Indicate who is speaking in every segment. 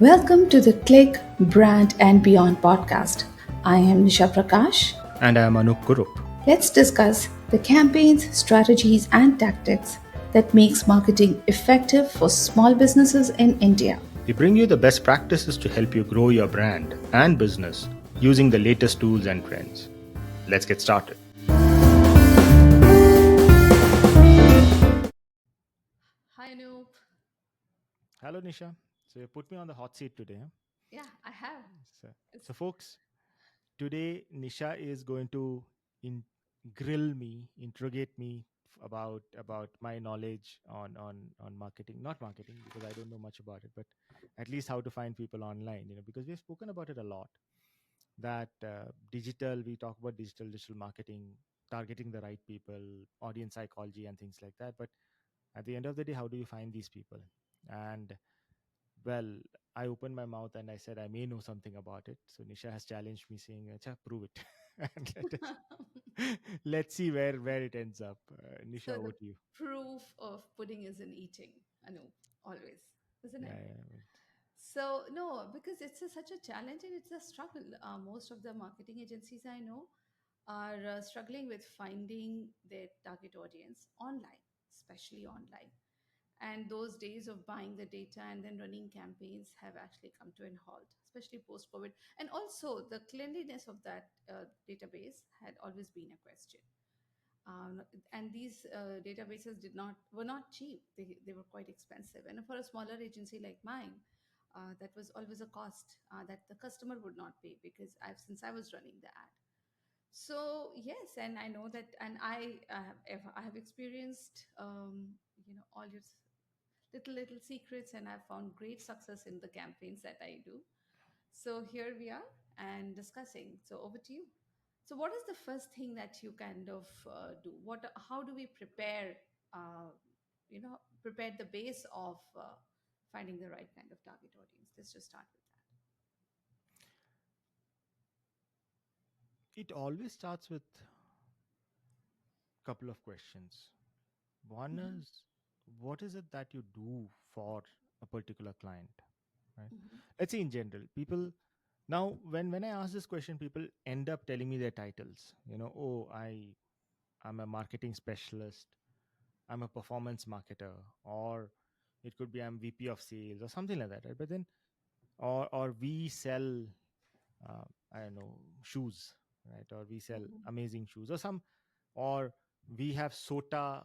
Speaker 1: Welcome to the Click, Brand and Beyond podcast. I am Nisha Prakash.
Speaker 2: And I am Anup Kurup.
Speaker 1: Let's discuss the campaigns, strategies and tactics that makes marketing effective for small businesses in India.
Speaker 2: We bring you the best practices to help you grow your brand and business using the latest tools and trends. Let's get started.
Speaker 1: Hi Anoop.
Speaker 2: Hello, Nisha. So you put me on the hot seat today. Huh?
Speaker 1: Yeah, I have.
Speaker 2: So, folks, today Nisha is going to in- grill me, interrogate me about my knowledge on marketing. Not marketing because I don't know much about it, but at least how to find people online. Because we've spoken about it a lot. That digital, we talk about digital marketing, targeting the right people, audience psychology and things like that. But at the end of the day, how do you find these people? And well, I opened my mouth and I said I may know something about it. So Nisha has challenged me saying, Acha, prove it. And let's see where it ends up. Nisha,
Speaker 1: So
Speaker 2: over
Speaker 1: the
Speaker 2: to you.
Speaker 1: proof of pudding is in eating, Anoop, always, isn't
Speaker 2: Yeah,
Speaker 1: it?
Speaker 2: yeah.
Speaker 1: So no, because it's such a challenge and it's a struggle. Most of the marketing agencies I know are struggling with finding their target audience online, especially online. And those days of buying the data and then running campaigns have actually come to an halt, especially post COVID. And also, the cleanliness of that database had always been a question. And these databases were not cheap. They were quite expensive. And for a smaller agency like mine, that was always a cost that the customer would not pay because since I was running the ad. So yes, and I know that, and I have experienced all your little secrets, and I've found great success in the campaigns that I do. So here we are and discussing. So over to you. So what is the first thing that you kind of do? How do we uh, prepare the base of finding the right kind of target audience? Let's just start with
Speaker 2: It always starts with a couple of questions. One
Speaker 1: that.
Speaker 2: is, what is it that you do for a particular client? Right?
Speaker 1: Hmm.
Speaker 2: Let's say in general, people now when I ask this question, people end up telling me their titles. Oh, I'm a marketing specialist, I'm a performance marketer, or it could be I'm VP of sales or something like that, right? But then, or we sell, uh, I don't know, shoes, right? Or we sell
Speaker 1: Hmm.
Speaker 2: amazing shoes, or or we have SOTA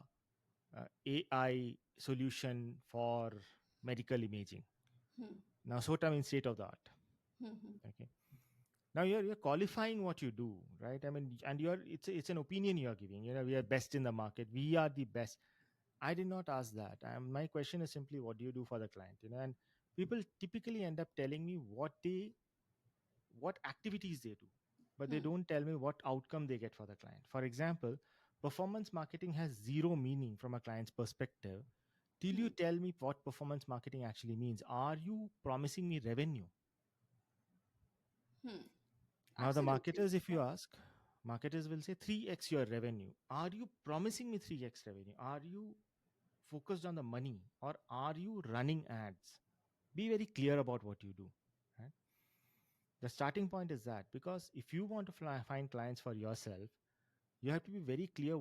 Speaker 2: AI solution for medical imaging.
Speaker 1: Hmm.
Speaker 2: Now, SOTA means state of the art.
Speaker 1: Hmm.
Speaker 2: Okay. Now you're qualifying what you do, right? I mean, and it's an opinion you're giving. We are best in the market. We are the best. I did not ask that. My question is simply, what do you do for the client? And people typically end up telling me what activities they do, but they
Speaker 1: Hmm.
Speaker 2: don't tell me what outcome they get for the client. For example, performance marketing has zero meaning from a client's perspective till you
Speaker 1: Hmm.
Speaker 2: tell me what performance marketing actually means. Are you promising me revenue?
Speaker 1: Hmm.
Speaker 2: Now, the
Speaker 1: Absolutely.
Speaker 2: marketers, if
Speaker 1: Yeah.
Speaker 2: you ask, marketers will say 3x your revenue. Are you promising me 3x revenue? Are you focused on the money, or are you running ads? Be very clear about what you do. Right? The starting point is that, because if you want to find clients for yourself, you have to be very clear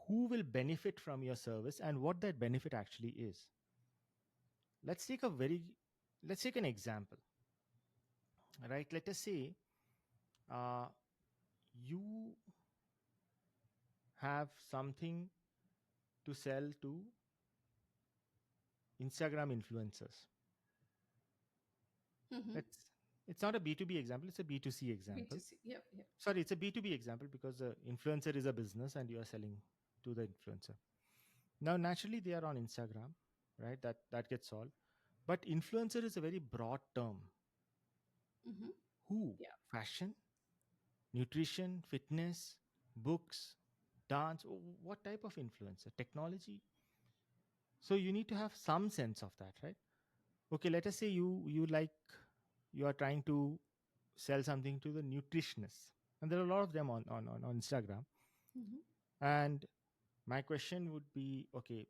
Speaker 2: who will benefit from your service and what that benefit actually is. Let's take let's take an example, right? Let us say uh, you have something to sell to Instagram influencers.
Speaker 1: Hmm.
Speaker 2: Let's It's not a B2B example, it's a B2C example.
Speaker 1: B2C. Yep. Yep.
Speaker 2: Sorry, it's a B2B example because the influencer is a business and you are selling to the influencer. Now, naturally, they are on Instagram, right? That gets solved. But influencer is a very broad term.
Speaker 1: Hmm.
Speaker 2: Who?
Speaker 1: Yeah.
Speaker 2: Fashion, nutrition, fitness, books, dance. What type of influencer? Technology. So you need to have some sense of that, right? Okay, let us say you are trying to sell something to the nutritionists, and there are a lot of them on Instagram.
Speaker 1: Hmm.
Speaker 2: And my question would be, okay,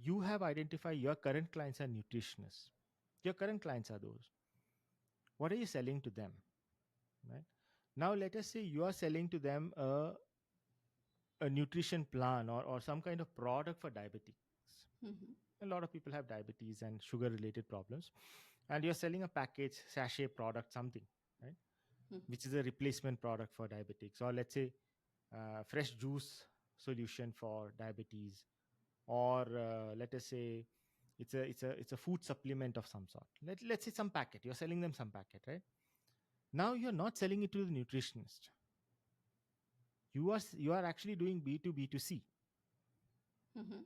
Speaker 2: you have identified your current clients are nutritionists. Your current clients are those. What are you selling to them? Right now, let us say you are selling to them a nutrition plan, or some kind of product for diabetics.
Speaker 1: Mhm.
Speaker 2: A lot of people have diabetes and sugar related problems, and you're selling a package sachet product, something, right,
Speaker 1: Mhm.
Speaker 2: which is a replacement product for diabetics, or let's say fresh juice solution for diabetes, or let us say it's a food supplement of some sort. Let's say some packet, you're selling them some packet, right? Now you're not selling it to the nutritionist. You are actually doing B2B2C.
Speaker 1: Mhm.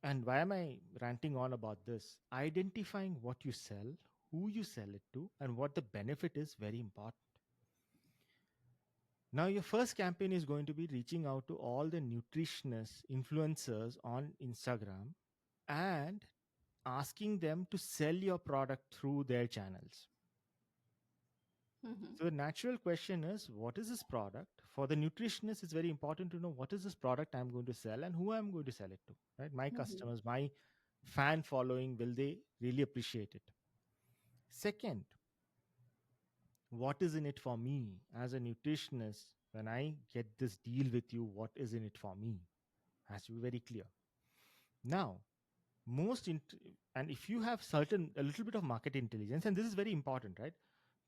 Speaker 2: And why am I ranting on about this? Identifying what you sell, who you sell it to, and what the benefit is very important. Now, your first campaign is going to be reaching out to all the nutritionists, influencers on Instagram, and asking them to sell your product through their channels.
Speaker 1: Mhm.
Speaker 2: So, the natural question is, what is this product? For the nutritionist, it's very important to know what is this product I'm going to sell and who I'm going to sell it to, right? My
Speaker 1: Mhm.
Speaker 2: customers, my fan following, will they really appreciate it? Second, what is in it for me as a nutritionist? When I get this deal with you, what is in it for me? Has to be very clear. Now, most int- and if you have certain a little bit of market intelligence, and this is very important, right?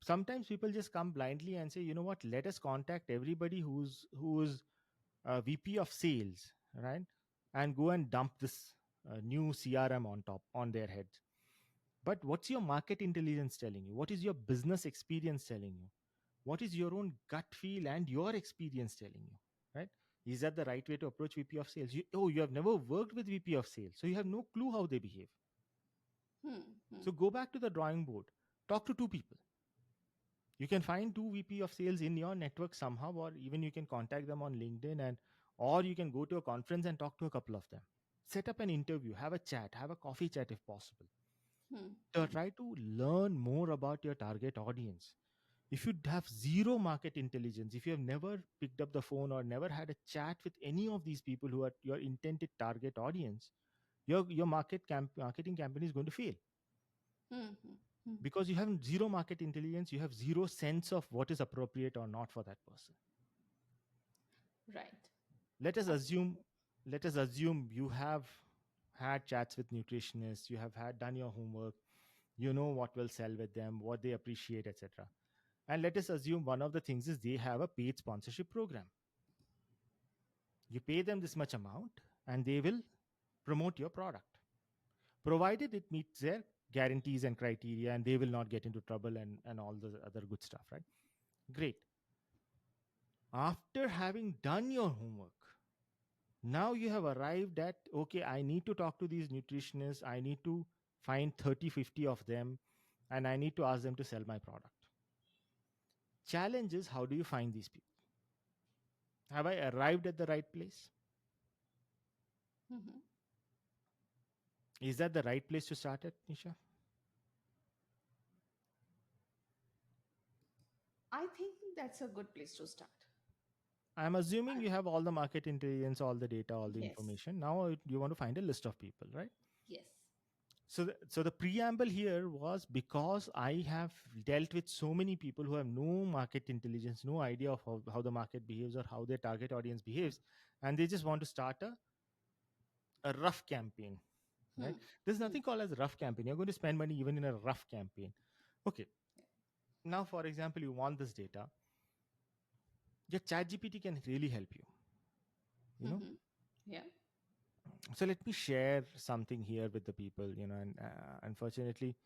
Speaker 2: Sometimes people just come blindly and say, you know what, let us contact everybody who's VP of sales, right, and go and dump this new CRM on top on their heads. But what's your market intelligence telling you? What is your business experience telling you? What is your own gut feel and your experience telling you, right? Is that the right way to approach VP of sales? You have never worked with VP of sales, so you have no clue how they behave.
Speaker 1: Mhm.
Speaker 2: So go back to the drawing board, talk to two people. You can find two VP of sales in your network somehow, or even you can contact them on LinkedIn, and or you can go to a conference and talk to a couple of them. Set up an interview, have a chat, have a coffee chat if possible.
Speaker 1: Mhm.
Speaker 2: Try to learn more about your target audience. If you have zero market intelligence, if you have never picked up the phone or never had a chat with any of these people who are your intended target audience, your marketing campaign is going to fail,
Speaker 1: Mhm. Mhm.
Speaker 2: because you have zero market intelligence. You have zero sense of what is appropriate or not for that person.
Speaker 1: Right.
Speaker 2: let us assume
Speaker 1: Absolutely.
Speaker 2: let us assume you have had chats with nutritionists, you have had done your homework, you know what will sell with them, what they appreciate, etc. And let us assume one of the things is they have a paid sponsorship program. You pay them this much amount and they will promote your product, provided it meets their guarantees and criteria, and they will not get into trouble, and all the other good stuff, right? Great. After having done your homework, now you have arrived at, okay, I need to talk to these nutritionists, I need to find 30, 50 of them, and I need to ask them to sell my product. Challenge is, how do you find these people? Have I arrived at the right place?
Speaker 1: Mhm.
Speaker 2: Is that the right place to start at, Nisha?
Speaker 1: I think that's a good place to start.
Speaker 2: I'm assuming
Speaker 1: I-
Speaker 2: you have all the market intelligence, all the data, all the
Speaker 1: Yes.
Speaker 2: information. Now you want to find a list of people, right?
Speaker 1: Yes.
Speaker 2: So the preamble here was because I have dealt with so many people who have no market intelligence, no idea of how the market behaves or how their target audience behaves, and they just want to start a rough campaign, right?
Speaker 1: Hmm.
Speaker 2: There's
Speaker 1: Hmm.
Speaker 2: nothing called as rough campaign. You're going to spend money even in a rough campaign. Okay. Now, for example, you want this data. Your chat GPT can really help you.
Speaker 1: Mhm. Yeah.
Speaker 2: So let me share something here with the people, and unfortunately,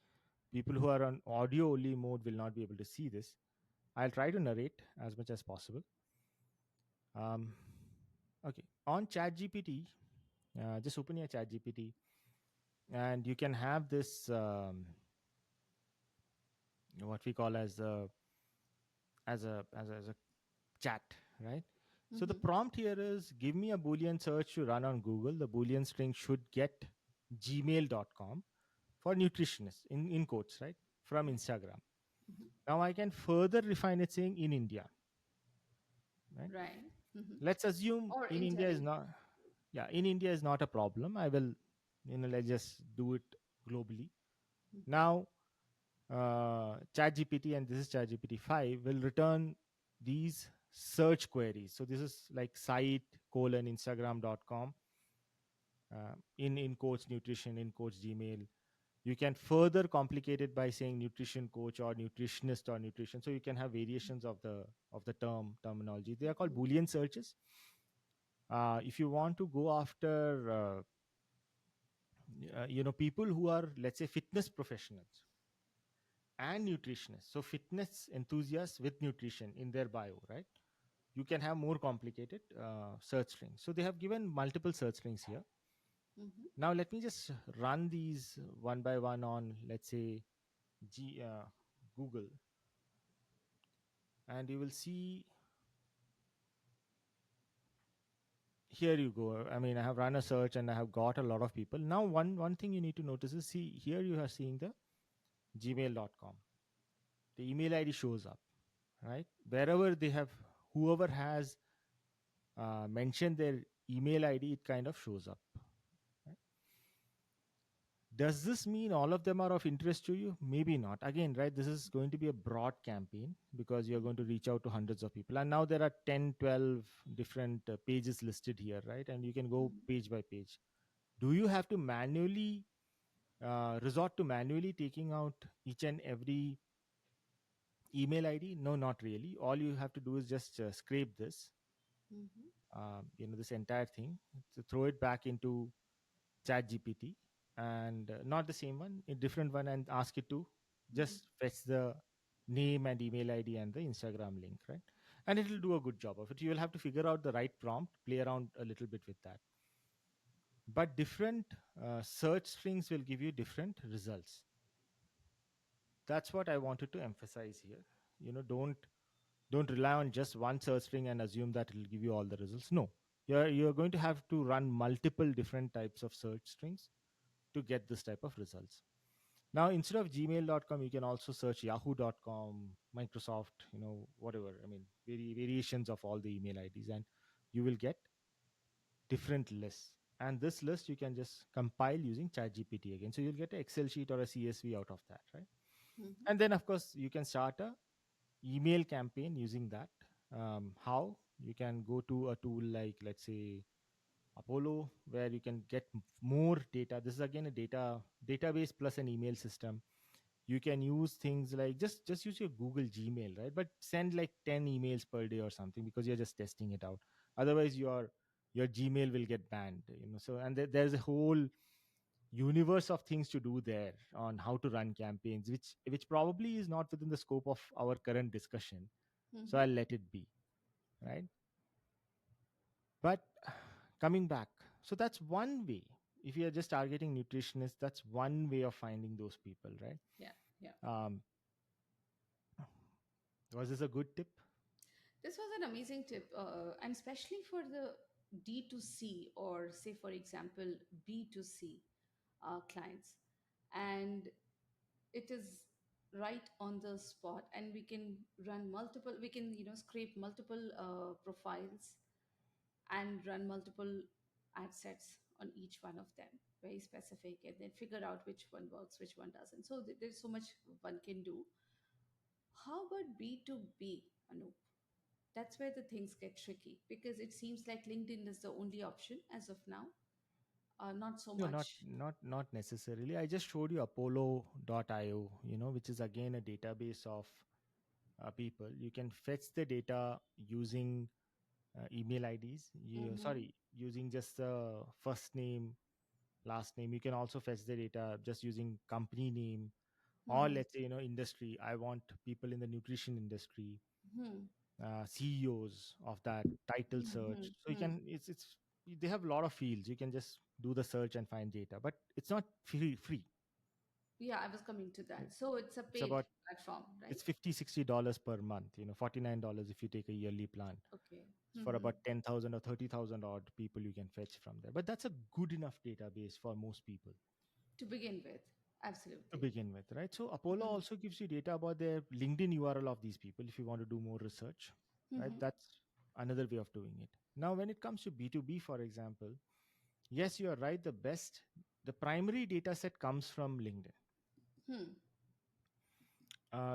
Speaker 2: people who are on audio only mode will not be able to see this. I'll try to narrate as much as possible. um, okay, on chat gpt, just open your chat gpt, and you can have this, what we call as a chat, right? So the
Speaker 1: Mhm.
Speaker 2: prompt here is, give me a boolean search to run on Google. The boolean string should get gmail.com for nutritionists, in quotes, right, from
Speaker 1: Yeah.
Speaker 2: Instagram.
Speaker 1: Mhm.
Speaker 2: Now I can further refine it saying in India, right?
Speaker 1: Right. Mhm.
Speaker 2: Let's assume
Speaker 1: Or
Speaker 2: in
Speaker 1: India
Speaker 2: India is
Speaker 1: in.
Speaker 2: not, yeah, in India is not a problem. I will, let's just do it globally.
Speaker 1: Mhm.
Speaker 2: Now, ChatGPT, and this is ChatGPT 5, will return these search queries. So this is like site colon instagram.com, in quotes nutrition, in quotes Gmail. You can further complicate it by saying nutrition coach or nutritionist or nutrition. So you can have variations of the terminology. They are called
Speaker 1: Mhm.
Speaker 2: Boolean searches. If you want to go after people who are, let's say, fitness professionals and nutritionists, so fitness enthusiasts with nutrition in their bio, right? You can have more complicated search strings. So they have given multiple search strings here.
Speaker 1: Mhm.
Speaker 2: Now let me just run these one by one on, let's say, Google, and you will see. Here you go. I mean, I have run a search and I have got a lot of people. Now one thing you need to notice is, see, here you are seeing the gmail.com. The email ID shows up, right? Wherever they have, whoever has mentioned their email ID, it kind of shows up, right? Does this mean all of them are of interest to you? Maybe not. Again, right, this is going to be a broad campaign because you're going to reach out to hundreds of people. And now there are 10, 12 different pages listed here, right? And you can go
Speaker 1: Mhm.
Speaker 2: page by page. Do you have to manually resort to manually taking out each and every email ID? No, not really. All you have to do is just scrape this,
Speaker 1: Mhm.
Speaker 2: this entire thing, to throw it back into chat gpt, and not the same one, a different one, and ask it to
Speaker 1: Mhm.
Speaker 2: just fetch the name and email id and the instagram link, right? And it will do a good job of it. You will have to figure out the right prompt, play around a little bit with that. But different search strings will give you different results. That's what I wanted to emphasize here. Don't rely on just one search string and assume that it'll give you all the results. No, you're going to have to run multiple different types of search strings to get this type of results. Now, instead of gmail.com, you can also search yahoo.com, Microsoft, whatever. I mean, variations of all the email IDs, and you will get different lists. And this list you can just compile using ChatGPT again. So you'll get an Excel sheet or a CSV out of that, right?
Speaker 1: Mhm.
Speaker 2: And then, of course, you can start a email campaign using that. How? You can go to a tool like, let's say, Apollo, where you can get more data. This is again a database plus an email system. You can use things like, just use your Google Gmail, right? But send like 10 emails per day or something, because you're just testing it out. Otherwise, your Gmail will get banned. So, and there's a whole universe of things to do there on how to run campaigns, which probably is not within the scope of our current discussion. So
Speaker 1: Mhm.
Speaker 2: I'll let it be, right? But coming back, so that's one way. If you are just targeting nutritionists, that's one way of finding those people, right?
Speaker 1: Yeah. Yeah.
Speaker 2: um, was this a good tip?
Speaker 1: This was an amazing tip, and especially for the D2C, or say, for example, B2C clients. And it is right on the spot, and we can run multiple, we can, scrape multiple profiles and run multiple ad sets on each one of them, very specific, and then figure out which one works, which one doesn't. So there's so much one can do. How about B2B, Anup? That's where the things get tricky, because it seems like LinkedIn is the only option as of now. Not so
Speaker 2: No, not
Speaker 1: much.
Speaker 2: not not necessarily. I just showed you apollo.io, which is again a database of people. You can fetch the data using email IDs.
Speaker 1: Mm-hmm.
Speaker 2: Sorry, using just the first name, last name. You can also fetch the data just using company name, or
Speaker 1: Mm-hmm.
Speaker 2: let's say, industry. I want people in the nutrition industry,
Speaker 1: Hmm.
Speaker 2: CEOs of that title
Speaker 1: Hmm.
Speaker 2: search. So you
Speaker 1: Hmm.
Speaker 2: can, it's they have a lot of fields. You can just do the search and find data, but it's not free.
Speaker 1: Yeah, I was coming to
Speaker 2: It-
Speaker 1: that. So it's a
Speaker 2: It's
Speaker 1: paid
Speaker 2: about,
Speaker 1: platform, right?
Speaker 2: it's $50-$60 per month. $49 if you take a yearly plan.
Speaker 1: Okay.
Speaker 2: For
Speaker 1: Hmm.
Speaker 2: about 10,000 or 30,000 odd people you can fetch from there. But that's a good enough database for most people
Speaker 1: To begin with,
Speaker 2: to
Speaker 1: absolutely.
Speaker 2: begin with, right? So Apollo
Speaker 1: Hmm.
Speaker 2: also gives you data about their LinkedIn URL of these people if you want to do more research, right?
Speaker 1: Hmm.
Speaker 2: That's another way of doing it. Now, when it comes to B2B, for example, yes, you are right. The primary data set comes from LinkedIn.
Speaker 1: Hmm.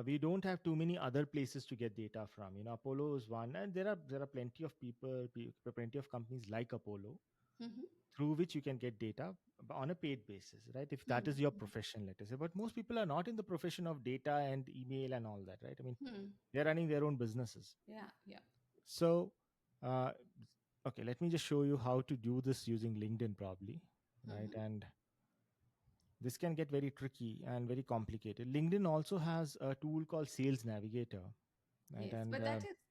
Speaker 2: we don't have too many other places to get data from. Apollo is one, and there are plenty of people, plenty of companies like Apollo,
Speaker 1: Mm-hmm.
Speaker 2: through which you can get data on a paid basis, right? If that is your
Speaker 1: Hmm.
Speaker 2: profession, let us say. But most people are not in the profession of data and email and all that, right? I mean,
Speaker 1: Hmm.
Speaker 2: they're running their own businesses.
Speaker 1: Yeah, yeah.
Speaker 2: So, uh, okay, let me just show you how to do this using LinkedIn, probably, right?
Speaker 1: Mm-hmm.
Speaker 2: And this can get very tricky and very complicated. LinkedIn also has a tool called Sales Navigator, right?
Speaker 1: Yes,
Speaker 2: And
Speaker 1: but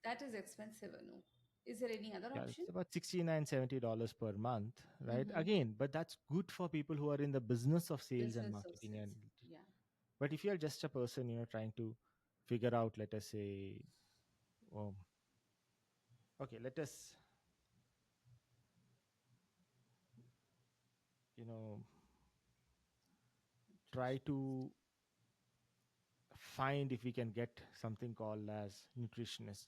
Speaker 1: that is expensive, no? Is there any other
Speaker 2: yeah,
Speaker 1: option?
Speaker 2: it's about $69-$70 per month, right?
Speaker 1: Mm-hmm.
Speaker 2: Again, but that's good for people who are in the business of sales and
Speaker 1: Business of
Speaker 2: marketing.
Speaker 1: sales.
Speaker 2: And
Speaker 1: Yeah.
Speaker 2: but if you're just a person, trying to figure out, let us say, um, okay, let us, you know, try
Speaker 1: Nutritionist.
Speaker 2: to find if we can get something called as nutritionist.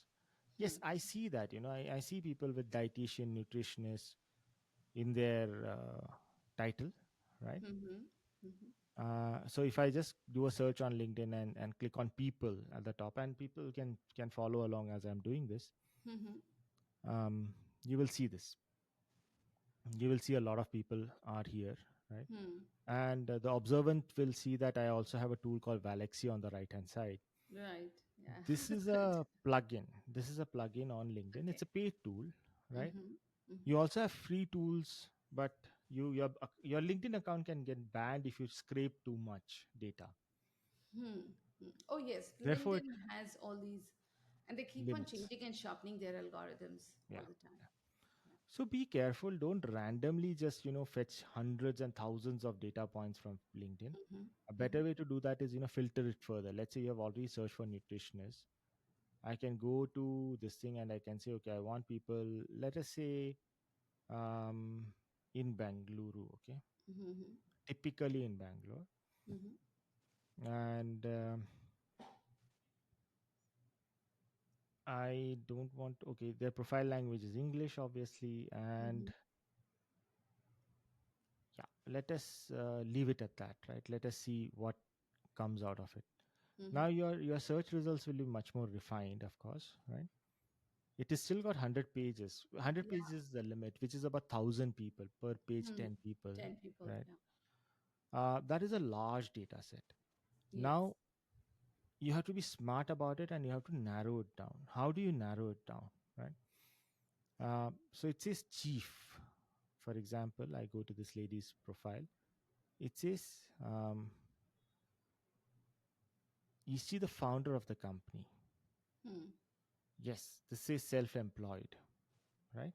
Speaker 1: Hmm.
Speaker 2: Yes, I see that. I see people with dietitian, nutritionist in their title, right?
Speaker 1: Mm-hmm. Mm-hmm.
Speaker 2: So if I just do a search on LinkedIn and click on people at the top, and people can follow along as I'm doing this,
Speaker 1: Mm-hmm.
Speaker 2: um, you will see this. You will see a lot of people are here, right?
Speaker 1: Hmm.
Speaker 2: And the observant will see that I also have a tool called Valexi on the right hand side.
Speaker 1: Right. Yeah.
Speaker 2: This is
Speaker 1: Good.
Speaker 2: a plugin. This is a plugin on LinkedIn.
Speaker 1: Okay.
Speaker 2: It's a paid tool, right?
Speaker 1: Mm-hmm. Mm-hmm.
Speaker 2: You also have free tools, but your LinkedIn account can get banned if you scrape too much data.
Speaker 1: Hmm. Hmm. Oh, yes.
Speaker 2: Therefore, it
Speaker 1: LinkedIn has all these, and they keep on
Speaker 2: limits.
Speaker 1: changing and sharpening their algorithms all
Speaker 2: Yeah.
Speaker 1: the time.
Speaker 2: So be careful. Don't randomly just, fetch hundreds and thousands of data points from LinkedIn.
Speaker 1: Yeah. Mm-hmm.
Speaker 2: A
Speaker 1: Mm-hmm.
Speaker 2: better way to do that is, filter it further. Let's say you have already searched for nutritionists. I can go to this thing and I can say, okay, I want people, let us say, um, in Bangalore, okay,
Speaker 1: Mm-hmm.
Speaker 2: typically in Bangalore.
Speaker 1: Mm-hmm.
Speaker 2: And I don't want, okay, their profile language is English, obviously. And
Speaker 1: Mm-hmm.
Speaker 2: yeah, let us leave it at that, right? Let us see what comes out of it.
Speaker 1: Mm-hmm.
Speaker 2: Now your search results will be much more refined, of course, right? It is still got 100 pages. 100
Speaker 1: Yeah.
Speaker 2: pages is the limit, which is about 1,000 people per page,
Speaker 1: Hmm.
Speaker 2: 10 people,
Speaker 1: 10 people.
Speaker 2: right?
Speaker 1: Yeah.
Speaker 2: That is a large data set.
Speaker 1: Yes.
Speaker 2: Now you have to be smart about it and you have to narrow it down. How do you narrow it down, right? So it says chief. For example, I go to this lady's profile. It says, is she the founder of the company?
Speaker 1: Hmm.
Speaker 2: Yes, this is self-employed, right?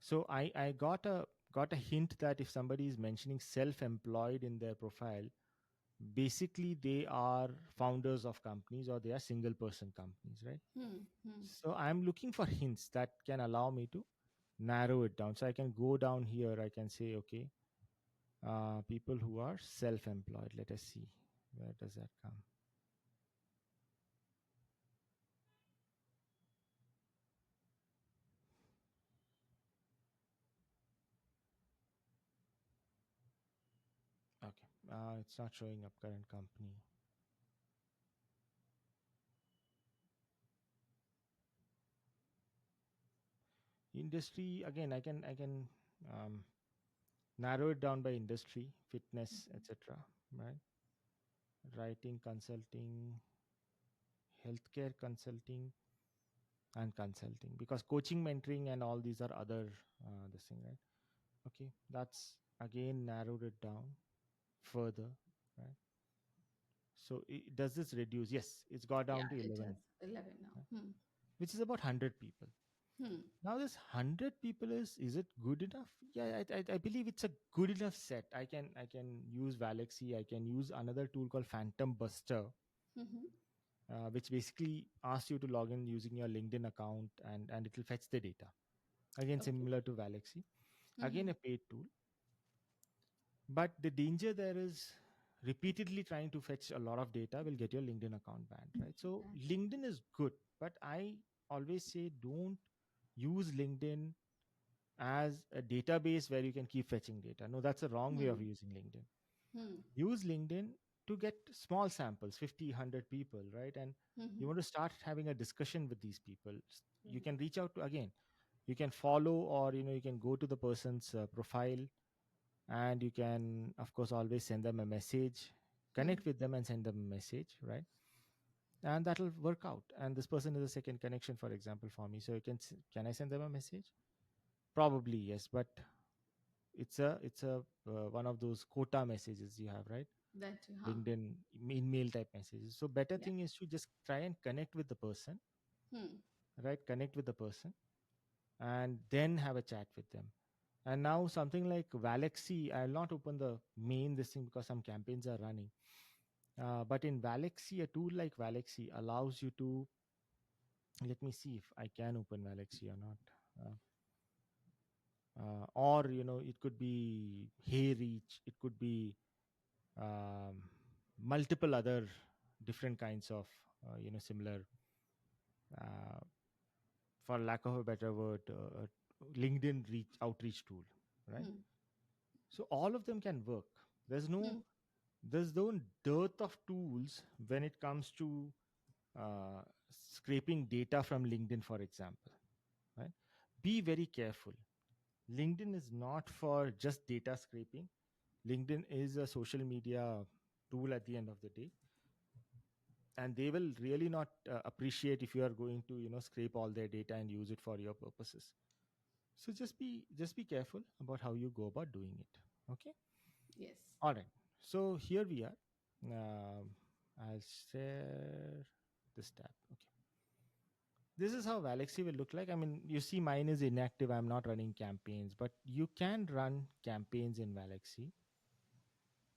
Speaker 2: So I got a hint that if somebody is mentioning self-employed in their profile, basically they are founders of companies or they are single person companies, right?
Speaker 1: Hmm. Hmm.
Speaker 2: So I'm looking for hints that can allow me to narrow it down. So I can go down here. I can say, okay, people who are self-employed. Let us see, where does that come? Okay, it's not showing up current company. Industry again. I can um, narrow it down by industry, fitness,
Speaker 1: Mhm.
Speaker 2: etc. Right? Writing, consulting, healthcare consulting, and consulting, because coaching, mentoring, and all these are other this thing, right? Okay, that's again narrowed it down further, right? So does this reduce? Yes, it's got
Speaker 1: Yeah,
Speaker 2: down to
Speaker 1: it
Speaker 2: 11,
Speaker 1: does. 11 now.
Speaker 2: right?
Speaker 1: Hmm.
Speaker 2: Which is about 100 people.
Speaker 1: Hmm.
Speaker 2: Now this 100 people is it good enough? Yeah, I believe it's a good enough set. I can use Valexi. I can use another tool called Phantom Buster,
Speaker 1: Mm-hmm.
Speaker 2: which basically asks you to log in using your LinkedIn account, and it will fetch the data. Again,
Speaker 1: Okay.
Speaker 2: similar to Valexi.
Speaker 1: Mm-hmm.
Speaker 2: Again, a paid tool. But the danger there is repeatedly trying to fetch a lot of data will get your LinkedIn account banned, right? So
Speaker 1: Yeah.
Speaker 2: LinkedIn is good, but I always say don't use LinkedIn as a database where you can keep fetching data. No, that's a wrong way of
Speaker 1: Hmm.
Speaker 2: using LinkedIn.
Speaker 1: Hmm.
Speaker 2: Use LinkedIn. to get small samples, 50, 100 people, right? And you
Speaker 1: Mm-hmm.
Speaker 2: want to start having a discussion with these people. You
Speaker 1: Right.
Speaker 2: can reach out to, again, you can follow, or you can go to the person's profile, and you can of course always send them a message,
Speaker 1: Hmm.
Speaker 2: connect with them and send them a message, right? And that'll work out. And this person is a second connection, for example, for me. So can I send them a message? Probably yes, but it's a one of those quota messages you have, right?
Speaker 1: That too, huh?
Speaker 2: LinkedIn email type messages. So better
Speaker 1: Yeah.
Speaker 2: thing is to just try and connect with the person,
Speaker 1: Hmm.
Speaker 2: right? Connect with the person and then have a chat with them. And now something like Valexi, I'll not open the main this thing because some campaigns are running. But in Valexi, a tool like Valexi allows you to, let me see if I can open Valexi or not. Or it could be HeyReach, it could be um, multiple other different kinds of similar, uh, for lack of a better word, LinkedIn reach outreach tool, right?
Speaker 1: Hmm.
Speaker 2: So all of them can work. There's no
Speaker 1: Hmm.
Speaker 2: there's no dearth of tools when it comes to uh, scraping data from LinkedIn, for example, right? Be very careful. LinkedIn is not for just data scraping. LinkedIn is a social media tool at the end of the day, and they will really not appreciate if you are going to scrape all their data and use it for your purposes. So just be careful about how you go about doing it. Okay.
Speaker 1: Yes.
Speaker 2: All right. So here we are. Um, I'll share this tab. Okay. This is how Galaxy will look like. I mean, you see, mine is inactive. I'm not running campaigns, but you can run campaigns in Galaxy.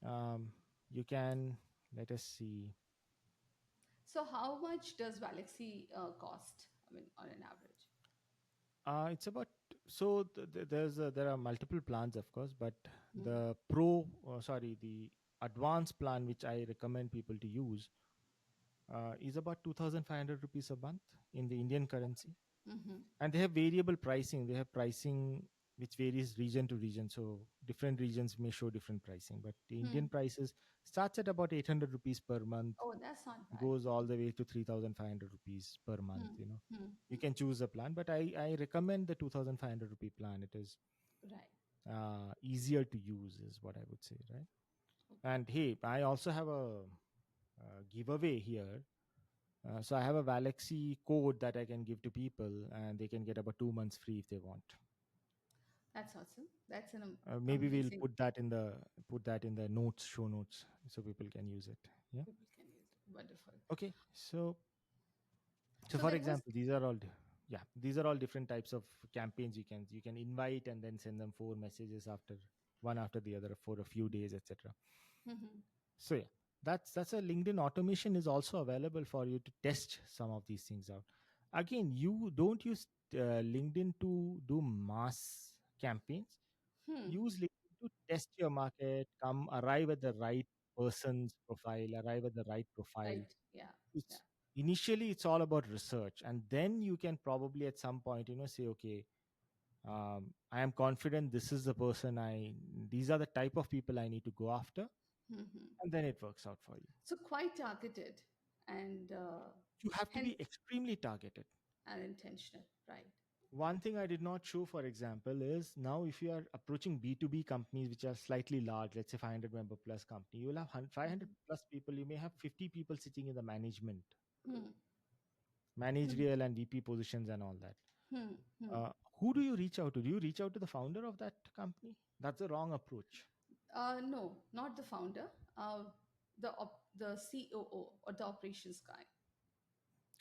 Speaker 2: Um, you can, let us see.
Speaker 1: So, how much does Galaxy cost? I mean, on an average.
Speaker 2: It's about, so there are multiple plans, of course, but
Speaker 1: Hmm.
Speaker 2: the the advanced plan, which I recommend people to use, is about 2,500 rupees a month in the Indian currency.
Speaker 1: Mm-hmm.
Speaker 2: And they have variable pricing. They have pricing which varies region to region. So different regions may show different pricing, but the Indian
Speaker 1: Hmm.
Speaker 2: prices starts at about 800 rupees per month,
Speaker 1: Oh, that's not bad.
Speaker 2: goes all the way to 3,500 rupees per month.
Speaker 1: Hmm. Hmm.
Speaker 2: You can choose a plan, but I recommend the 2,500 rupee plan. It is
Speaker 1: Right.
Speaker 2: easier to use, is what I would say, right?
Speaker 1: Okay.
Speaker 2: And hey, I also have a giveaway here. So I have a Galaxy code that I can give to people, and they can get about 2 months free if they want.
Speaker 1: That's awesome. That's an
Speaker 2: Maybe we'll
Speaker 1: amazing.
Speaker 2: put that in the notes, show notes, so people can use it. Yeah.
Speaker 1: People can use it. Wonderful.
Speaker 2: Okay. So
Speaker 1: So
Speaker 2: for
Speaker 1: there was.
Speaker 2: example, these are all different types of campaigns. You can invite and then send them 4 messages after one after the other for a few days, etc.
Speaker 1: Mhm.
Speaker 2: So yeah, that's a LinkedIn automation is also available for you to test some of these things out. Again, you don't use LinkedIn to do mass campaigns.
Speaker 1: Hmm.
Speaker 2: Use LinkedIn to test your market, arrive at the right person's profile, arrive at the right profile.
Speaker 1: Right. Yeah. Yeah.
Speaker 2: It's initially it's all about research, and then you can probably at some point say, okay, I am confident this is the person these are the type of people I need to go after,
Speaker 1: Hmm.
Speaker 2: and then it works out for you.
Speaker 1: So quite targeted and
Speaker 2: You have to
Speaker 1: hence
Speaker 2: be extremely targeted.
Speaker 1: and intentional. Right.
Speaker 2: One thing I did not show, for example, is now if you are approaching B2B companies which are slightly large, let's say 500 member plus company, you will have 500
Speaker 1: Mhm.
Speaker 2: plus people. You may have 50 people sitting in the
Speaker 1: Hmm. Hmm.
Speaker 2: managerial and VP positions and all that.
Speaker 1: Hmm. Hmm.
Speaker 2: Who do you reach out to? Do you reach out to the founder of that company? That's the wrong approach.
Speaker 1: No, not the founder. The COO or the operations guy.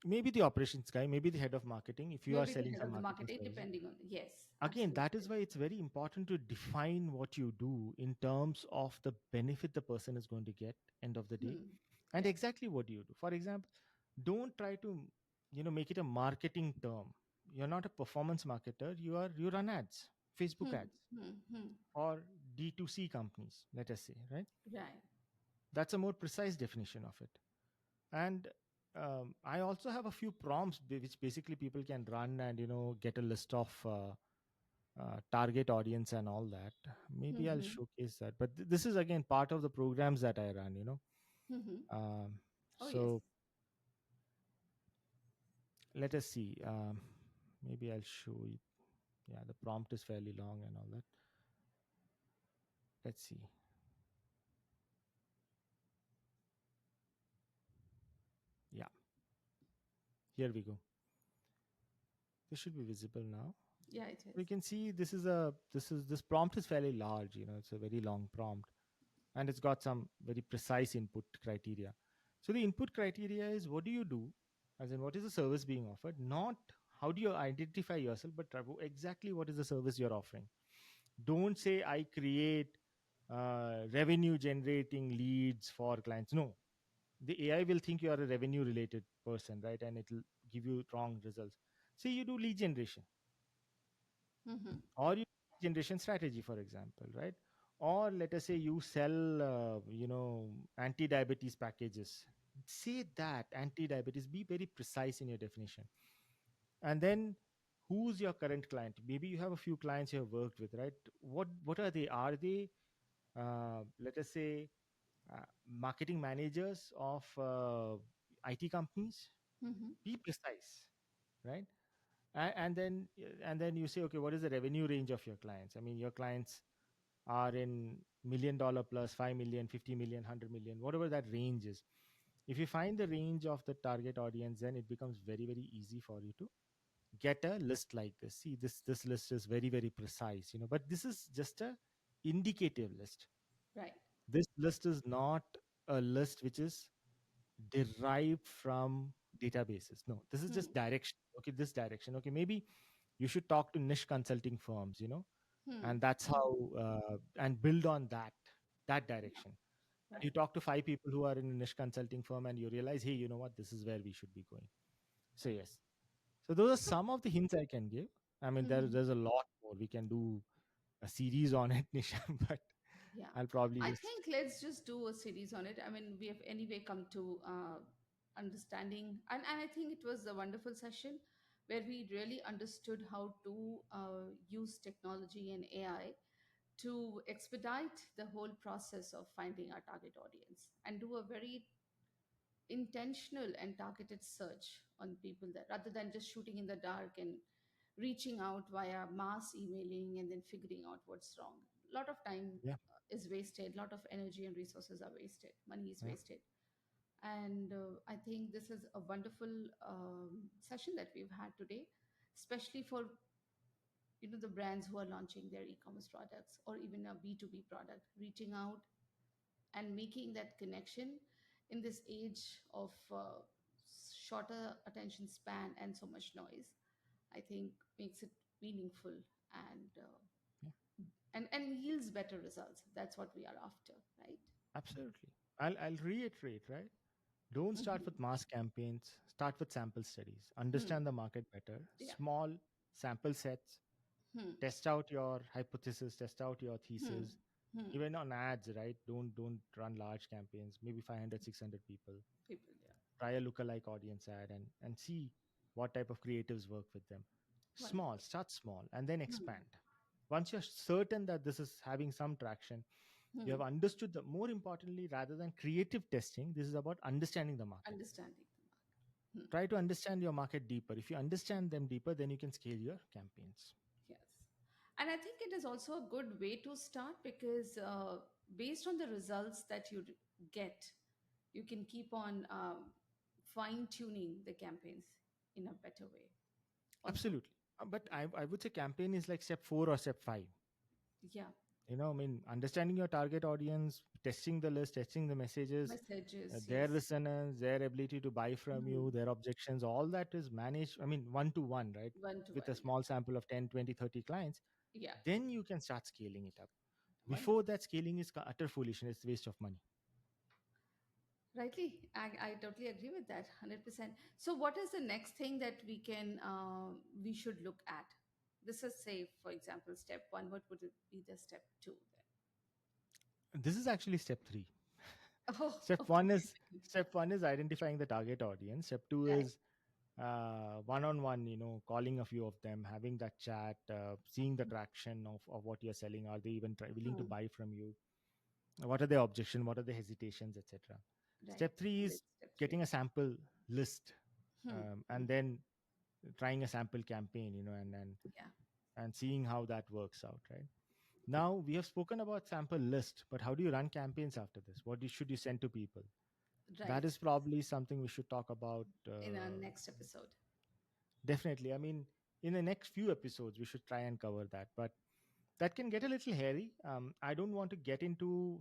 Speaker 2: Maybe the operations guy, maybe the head of marketing, if you are
Speaker 1: Maybe the
Speaker 2: selling
Speaker 1: head
Speaker 2: some
Speaker 1: of the
Speaker 2: marketing
Speaker 1: marketing,
Speaker 2: services.
Speaker 1: depending on. Yes,
Speaker 2: Again, that
Speaker 1: absolutely.
Speaker 2: is why it's very important to define what you do in terms of the benefit the person is going to get end of the day,
Speaker 1: Hmm.
Speaker 2: and
Speaker 1: Yeah.
Speaker 2: exactly what do you do. For example, don't try to make it a marketing term. You're not a performance marketer. You run ads, Facebook
Speaker 1: Hmm.
Speaker 2: ads,
Speaker 1: Hmm. Hmm.
Speaker 2: or D2C companies, let us say, right?
Speaker 1: Right.
Speaker 2: That's a more precise definition of it. And I also have a few prompts which basically people can run and get a list of target audience and all that. Maybe I'll
Speaker 1: Hmm.
Speaker 2: showcase that. But this is again part of the programs that I run.
Speaker 1: Mm-hmm. Oh, yes.
Speaker 2: So let us see. Maybe I'll show you. Yeah, the prompt is fairly long and all that. Let's see. Yeah, here we go. This should be visible now.
Speaker 1: Yeah, it is.
Speaker 2: We can see this prompt is fairly large. It's a very long prompt, and it's got some very precise input criteria. So the input criteria is, what do you do, as in what is the service being offered, not how do you identify yourself, but exactly what is the service you're offering. Don't say I create revenue generating leads for clients. No, the AI will think you are a revenue related person, right? And it'll give you wrong results. Say you do lead generation,
Speaker 1: Mm-hmm.
Speaker 2: or you generation strategy, for example, right? Or let us say you sell anti-diabetes packages. Say that anti-diabetes, be very precise in your definition. And then, who's your current client? Maybe you have a few clients you have worked with, right? What are they let us say marketing managers of IT companies?
Speaker 1: Mm-hmm.
Speaker 2: Be precise, right? And then you say, okay, what is the revenue range of your clients? I mean, your clients are in $1 million plus, 5 million, 50 million, 100 million, whatever that range is. If you find the range of the target audience, then it becomes very, very easy for you to get a list like this. See, this list is very, very precise, but this is just a indicative list.
Speaker 1: Right.
Speaker 2: This list is not a list which is derived from databases. No, this is
Speaker 1: Hmm.
Speaker 2: just direction. Okay, this direction. Okay, maybe you should talk to niche consulting firms,
Speaker 1: Hmm.
Speaker 2: and that's how and build on that direction. And
Speaker 1: Right.
Speaker 2: you talk to five people who are in a niche consulting firm, and you realize, hey, you know what, this is where we should be going. So yes, so those are some of the hints I can give. I mean,
Speaker 1: Mm-hmm.
Speaker 2: there's a lot more. We can do a series on it, Nisha, but
Speaker 1: Yeah.
Speaker 2: I'll probably
Speaker 1: I
Speaker 2: just
Speaker 1: think let's just do a series on it. I mean, we have anyway come to understanding, and I think it was a wonderful session where we really understood how to use technology and AI to expedite the whole process of finding our target audience and do a very intentional and targeted search on people, that rather than just shooting in the dark and reaching out via mass emailing and then figuring out what's wrong. A lot of time
Speaker 2: yeah,
Speaker 1: is wasted, a lot of energy and resources are wasted, money is
Speaker 2: yeah,
Speaker 1: wasted. And I think this is a wonderful session that we've had today, especially for the brands who are launching their e-commerce products or even a B2B product, reaching out and making that connection in this age of shorter attention span and so much noise. I think makes it meaningful and
Speaker 2: yeah,
Speaker 1: and yields better results. That's what we are after, right?
Speaker 2: absolutely. I'll reiterate, right? Don't start
Speaker 1: Mm-hmm.
Speaker 2: with mass campaigns. Start with sample studies.
Speaker 1: Hmm.
Speaker 2: Understand the market better.
Speaker 1: Yeah.
Speaker 2: Small sample sets.
Speaker 1: Hmm.
Speaker 2: Test out your hypothesis. Test out your
Speaker 1: Hmm.
Speaker 2: thesis.
Speaker 1: Hmm.
Speaker 2: Even on ads, right? Don't run large campaigns. Maybe 500, 600 people.
Speaker 1: People, yeah.
Speaker 2: Try a lookalike audience ad and see what type of creatives work with them. Small,
Speaker 1: Wonderful.
Speaker 2: start small, and then
Speaker 1: Hmm.
Speaker 2: expand. Once you're certain that this is having some traction, you
Speaker 1: Hmm.
Speaker 2: have understood the more importantly, rather than creative testing, this is about understanding the market.
Speaker 1: Understanding the market. Hmm.
Speaker 2: Try to understand your market deeper. If you understand them deeper, then you can scale your campaigns.
Speaker 1: Yes. And I think it is also a good way to start because based on the results that you get, you can keep on fine tuning the campaigns in a better way also.
Speaker 2: Absolutely. But I would say campaign is like step 4 or step 5.
Speaker 1: Yeah.
Speaker 2: I mean, understanding your target audience, testing the list, testing the messages,
Speaker 1: Messages,
Speaker 2: their
Speaker 1: yes.
Speaker 2: resonance, their ability to buy from
Speaker 1: Hmm.
Speaker 2: you, their objections, all that is managed. I mean, one to one, right?
Speaker 1: One to
Speaker 2: With a
Speaker 1: one.
Speaker 2: small sample of 10, 20, 30 clients,
Speaker 1: Yeah.
Speaker 2: then you can start scaling it up. Before
Speaker 1: Wonderful.
Speaker 2: that, scaling is utter foolishness, it's waste of money.
Speaker 1: Rightly. I totally agree with that. 100%. So what is the next thing that we should look at? This is, say, for example, step one. What would it be the step two
Speaker 2: This is actually step 3.
Speaker 1: then? Oh,
Speaker 2: Step
Speaker 1: okay.
Speaker 2: one is step one is identifying the target audience. Step two
Speaker 1: Right.
Speaker 2: is one-on-one, calling a few of them, having that chat, seeing the traction of what you're selling. Are they even willing to
Speaker 1: Hmm.
Speaker 2: buy from you? What are their objections? What are the hesitations, etc.?
Speaker 1: Right.
Speaker 2: Step three
Speaker 1: With
Speaker 2: is
Speaker 1: step three.
Speaker 2: getting a sample list,
Speaker 1: Hmm.
Speaker 2: and
Speaker 1: Hmm.
Speaker 2: then trying a sample campaign,
Speaker 1: Yeah.
Speaker 2: and seeing how that works out, right? Now we have spoken about sample list, but how do you run campaigns after this? Should you send to people? That
Speaker 1: Right.
Speaker 2: is probably something we should talk about.
Speaker 1: In our next episode.
Speaker 2: Definitely. I mean, in the next few episodes, we should try and cover that. But that can get a little hairy. I don't want to get into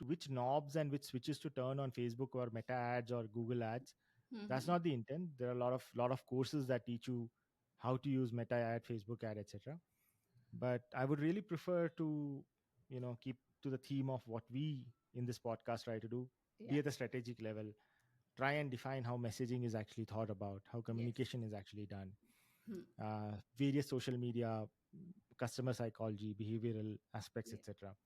Speaker 2: which knobs and which switches to turn on Facebook or Meta ads or Google ads. That's
Speaker 1: Hmm.
Speaker 2: not the intent. There are a lot of courses that teach you how to use Meta ad, Facebook ad, etc. But I would really prefer to, keep to the theme of what we in this podcast try to do,
Speaker 1: Yeah.
Speaker 2: be at the strategic level, try and define how messaging is actually thought about, how
Speaker 1: Yes.
Speaker 2: communication is actually done,
Speaker 1: Hmm.
Speaker 2: various social media, customer psychology, behavioral aspects,
Speaker 1: Yeah.
Speaker 2: etc.,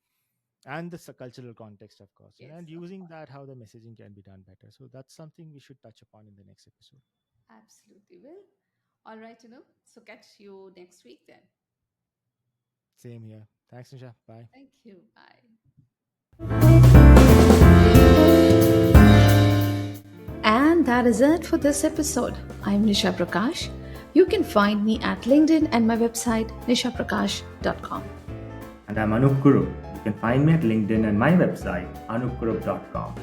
Speaker 2: and the cultural context, of course,
Speaker 1: Yes.
Speaker 2: and
Speaker 1: Of
Speaker 2: using
Speaker 1: course.
Speaker 2: that, how the messaging can be done better. So that's something we should touch upon in the next episode.
Speaker 1: Absolutely will. All right. So catch you next week then.
Speaker 2: Same here. Thanks, Nisha. Bye.
Speaker 1: Thank you. Bye. And that is it for this episode. I'm Nisha Prakash. You can find me at LinkedIn and my website nishaprakash.com.
Speaker 2: And I'm Anup Kurup. You can find me at LinkedIn and my website, anupkurup.com.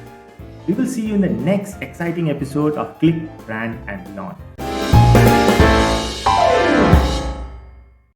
Speaker 2: We will see you in the next exciting episode of Click, Brand, and Beyond.